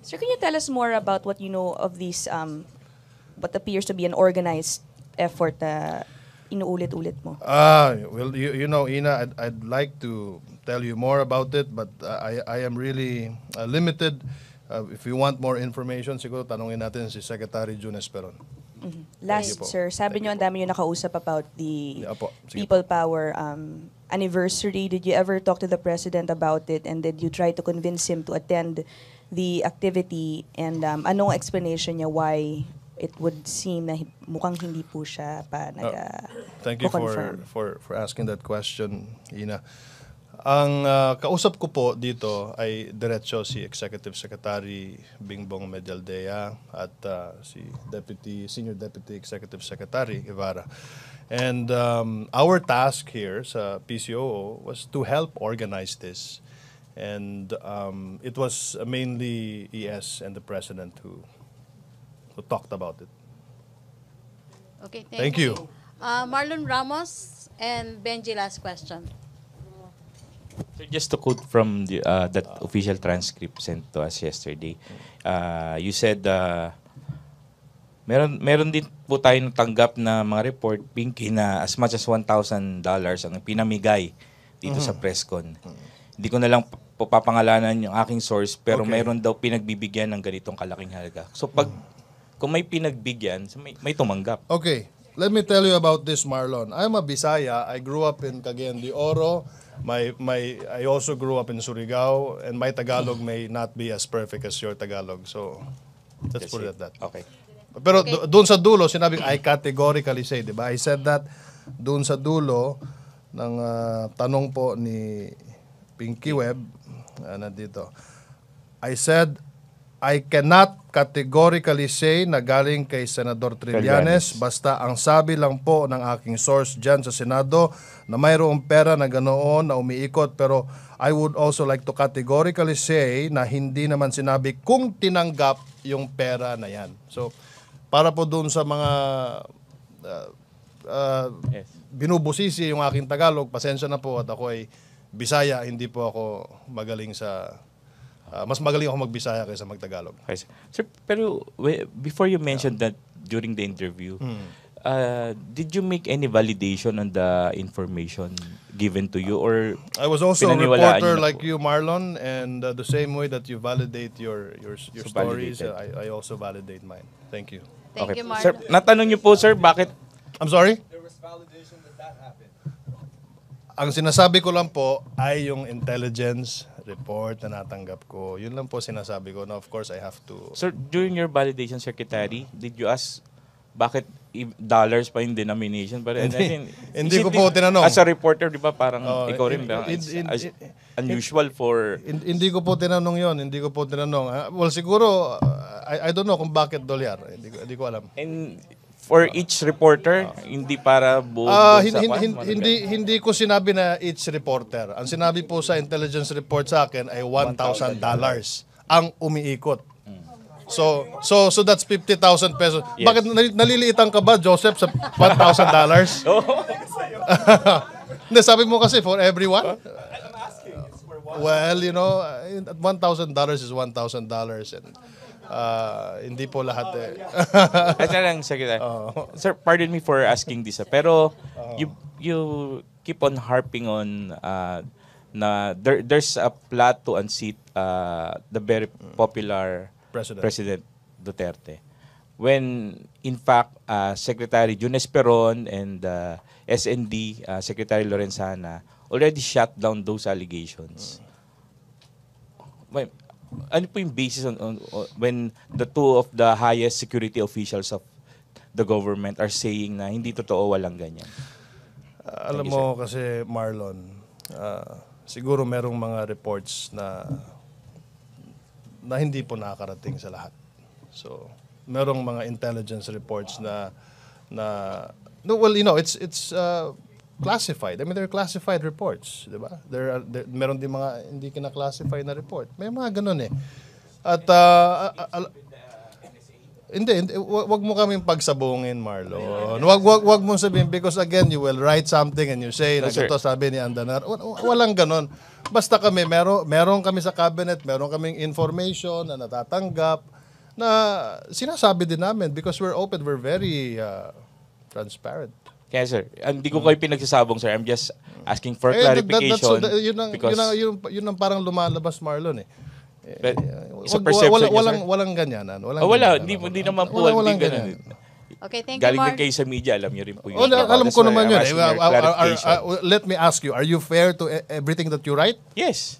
Sir, can you tell us more about what you know of these, what appears to be an organized effort na inuulit-ulit mo? Well, you know, Ina, I'd like to tell you more about it, but I am really limited. If you want more information, siguro tanungin natin si Secretary June Esperon. Last, po. sir, sabi Thank niyo you ang dami niyo nakausap about the Yeah, po. Sige People Power anniversary. Did you ever talk to the President about it, and did you try to convince him to attend the activity, and anong explanation niya why it would seem na mukhang hindi po siya pa Thank you confirm? for asking that question, Ina. Ang kausap ko po dito ay diretso si Executive Secretary Bingbong Medialdea at si Senior Deputy Executive Secretary Ibarra. And our task here sa PCOO was to help organize this. And it was mainly ES and the President who talked about it. Okay, Thank you. Marlon Ramos and Benji, last question. So just to quote from the, that official transcript sent to us yesterday, you said meron din po tayo natanggap na mga report, Pinky, na as much as $1,000 ang pinamigay dito sa Presscon. Hindi ko na lang papangalanan yung aking source, pero Okay. mayroon daw pinagbibigyan ng ganitong kalaking halaga. So kung may pinagbigyan, may tumanggap. Okay, let me tell you about this, Marlon. I'm a Bisaya. I grew up in Cagayan de Oro. I also grew up in Surigao, and my Tagalog may not be as perfect as your Tagalog. So, let's That's put it it. at that. Okay. Pero doon sa dulo, sinabi I categorically say, di ba? I said that doon sa dulo ng tanong po ni Pinky Webb, nandito. I said, I cannot categorically say na galing kay Senador Trillanes, basta ang sabi lang po ng aking source dyan sa Senado na mayroong pera na ganoon na umiikot, pero I would also like to categorically say na hindi naman sinabi kung tinanggap yung pera na yan. So, para po dun sa mga Yes. binubusisi yung aking Tagalog, pasensya na po at ako ay Bisaya, hindi po ako magaling sa mas magaling ako magbisaya kaysa magtagalog. Okay, sir. Sir, pero before you mentioned that during the interview, did you make any validation on the information given to you, or I was also a pinaniwalaan reporter niyo na like po? you, Marlon, and the same way that you validate your So stories, validated. I also validate mine. Thank you. Thank you, Sir, Marlon. natanong niyo po, sir, bakit I'm sorry? Ang sinasabi ko lang po ay yung intelligence report na natanggap ko. Yun lang po sinasabi ko. Now, of course, I have to... Sir, during your validation, Secretary, did you ask bakit dollars pa yung denomination? But Hindi ko po tinanong. As a reporter, di ba, parang Oh, ikaw rin ba? It's unusual for... Hindi ko po tinanong yon. Hindi ko po tinanong. Well, siguro, I don't know kung bakit dolyar. Hindi ko alam. And for each reporter, hindi para buo Hindi ko sinabi na each reporter. Ang sinabi po sa intelligence report sa akin ay $1,000 ang umiikot. So that's 50,000 pesos. Yes. Bakit naliliitan ka ba, Joseph, sa $1,000? Hindi, sabi mo kasi for everyone. Well, you know, $1,000 is $1,000 and hindi po lahat eh. Ito lang, Secretary. Sir, pardon me for asking this. Pero you keep on harping on na there's a plot to unseat the very popular President Duterte. When, in fact, Secretary June Esperon and SND Secretary Lorenzana already shut down those allegations. Well, ano po yung basis on when the two of the highest security officials of the government are saying na hindi totoo, walang ganyan? Alam mo kasi, Marlon, siguro merong mga reports na hindi po nakakarating sa lahat. So, merong mga intelligence reports na no, well, you know, it's classified. I mean, they're classified reports, di ba? Meron din mga hindi kina-classify na report. May mga ganun eh. At Hindi, wag mo kaming pagsabungin, Marlon. Wag mo sabihin because again, you will write something and you say, No, sir. ito sabi ni Andanar. Walang ganon. Basta kami, meron kami sa cabinet, meron kaming information na natatanggap na sinasabi din namin because we're open, we're very transparent. Kaya sir, hindi ko kayo pinagsasabong sir. I'm just asking for That's- clarification. yun ang parang lumalabas, Marlon eh. But, sa perception niyo, sir? Walang ganyanan. Wala, hindi naman po. Walang Hindi ganun. ganyan. Okay, thank you, Galing din Mark. kayo sa media, alam niyo rin po yun. Alam That's ko why naman I'm yun. asking your clarification. Let me ask you, are you fair to everything that you write? Yes.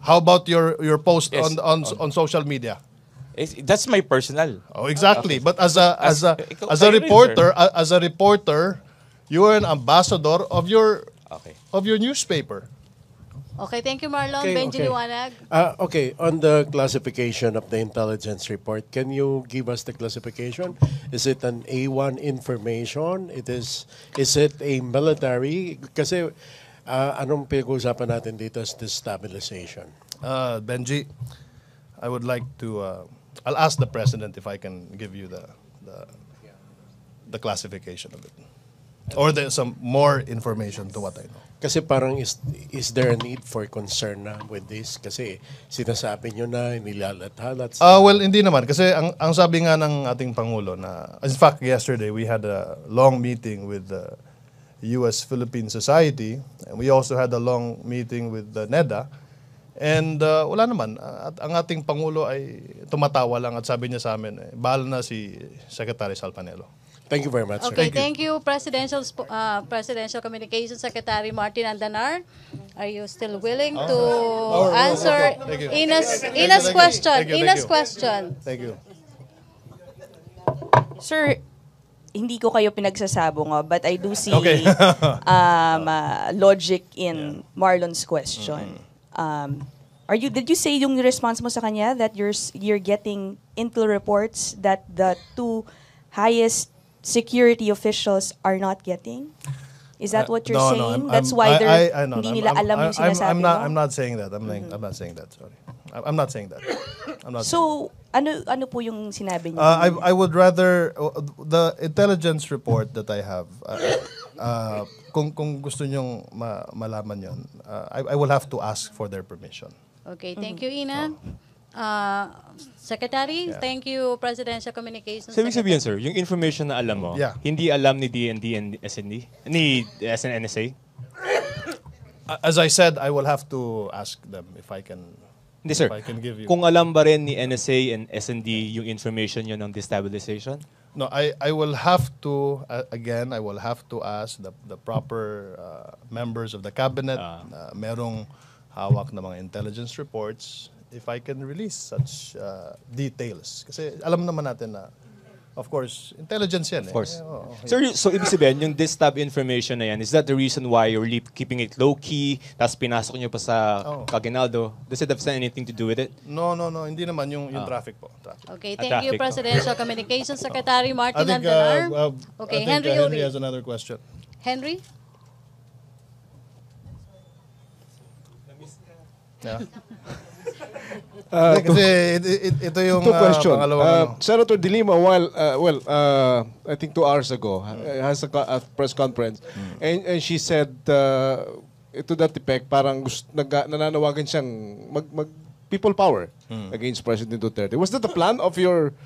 How about your post Yes. on social media? That's my personal. Oh, exactly. But as a kayo rin, reporter, you are an ambassador of your newspaper. Okay, thank you, Marlon. Okay, Benji okay. Liwanag. Okay, on the classification of the intelligence report, can you give us the classification? Is it an A1 information? Is it a military? Kasi anong pinag-uusapan natin dito is the stabilization. Benji, I would like to. I'll ask the president if I can give you the classification of it, or some more information to what I know. Kasi parang is there a need for concern na with this? Kasi sinasabi nyo na nilalat-halat. Well, hindi naman. Kasi ang sabi nga ng ating Pangulo na, in fact, yesterday we had a long meeting with the U.S.-Philippine Society. And we also had a long meeting with the NEDA. And wala naman. At ang ating Pangulo ay tumatawa lang at sabi niya sa amin, bahala na si Secretary Salpanelo. Thank you very much, sir. Okay, thank you, Presidential Communications Secretary Martin Andanar. Are you still willing to answer Thank you. Ina's question? Thank you. Ina's question. Thank you. Sir, hindi ko kayo pinagsasabong, but I do see Okay. logic in Marlon's question. Did you say yung response mo sa kanya that you're getting intel reports that the two highest security officials are not getting? Is that what you're saying? That's why hindi nila alam yung sinasabi mo? I'm not saying that. I'm not saying that. Sorry. I'm not saying that. So, ano po yung sinabi niyo? I would rather the intelligence report that I have. Kung gusto nyong malaman yon, I will have to ask for their permission. Okay, thank you, Ina. Secretary, thank you, Presidential Communications. Sabi sabihin, sir, yung information na alam mo, Yeah. hindi alam ni DND and SND, ni SNNSA? As I said, I will have to ask them if I can. Hindi, sir. If I can give you. Kung alam ba rin ni NSA and SND yung information yun ng destabilization? No, I will have to again. I will have to ask the proper members of the cabinet. Merong hawak na mga intelligence reports. If I can release such details, kasi alam naman natin na, of course, intelligence yan. Of course. Oo. Sir, so ibig sabihin, yung destab information na yan, is that the reason why you're keeping it low-key, tapos pinasok nyo pa sa Caguinaldo? Does it have anything to do with it? No, hindi naman yung traffic po. Traffic. Okay, thank you, Traffic. Presidential Communications Secretary I Martin think, Andanar. I Okay, think Henry Henry Uri. has another question. Henry? Yeah. Kasi ito yung Two questions. pangalawang ano. Senator De Lima, I think 2 hours ago, has a press conference, and she said, to that effect, parang nananawagan siyang mag people power against President Duterte. Was that the plan of your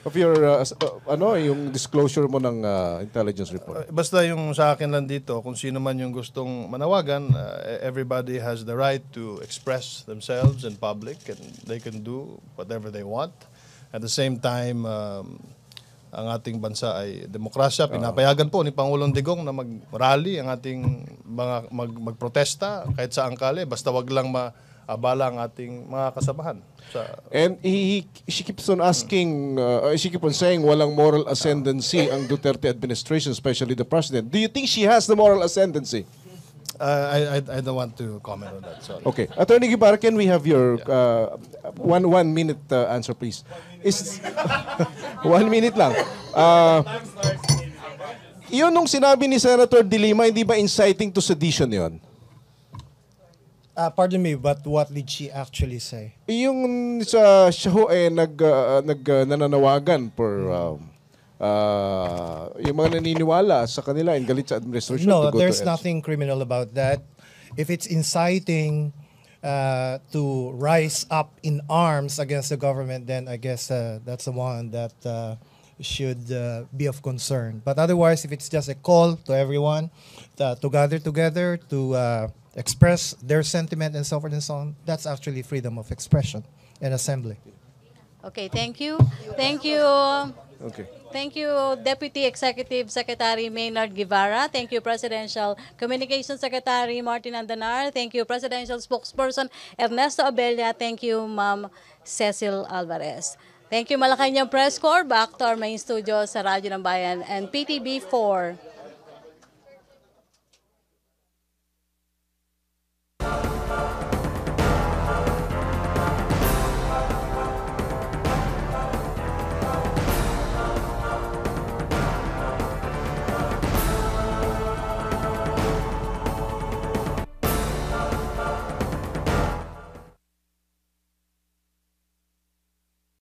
yung disclosure mo ng intelligence report? Basta yung sa akin lang dito, kung sino man yung gustong manawagan, everybody has the right to express themselves in public and they can do whatever they want. At the same time, ang ating bansa ay demokrasya. Pinapayagan po ni Pangulong Digong na mag-rally ang ating mga magprotesta kahit sa angkale. Basta wag lang maabala ang ating mga kasamahan. And she keeps on asking, she keeps on saying walang moral ascendancy ang Duterte administration, especially the president. Do you think she has the moral ascendancy? I don't want to comment on that. Sorry. Okay. Attorney Guibarra, can we have your 1 minute answer, please? 1 minute lang. Yun nung sinabi ni Senator De Lima, hindi ba inciting to sedition yun? Pardon me, but what did she actually say? Yung siya ho nananawagan for yung mga naniniwala sa kanila and galit sa administration No, to go there's to EDSA. nothing criminal about that. If it's inciting to rise up in arms against the government, then I guess that's the one that should be of concern. But otherwise, if it's just a call to everyone to gather together to express their sentiment and so forth and so on, that's actually freedom of expression and assembly. Okay, thank you. Thank you. Okay. Thank you, Deputy Executive Secretary Maynard Guevara. Thank you, Presidential Communications Secretary Martin Andanar. Thank you, Presidential Spokesperson Ernesto Abella. Thank you, Ma'am Cecil Alvarez. Thank you, Malacanang Press Corps. Back to our main studio sa Radyo ng Bayan and PTB4.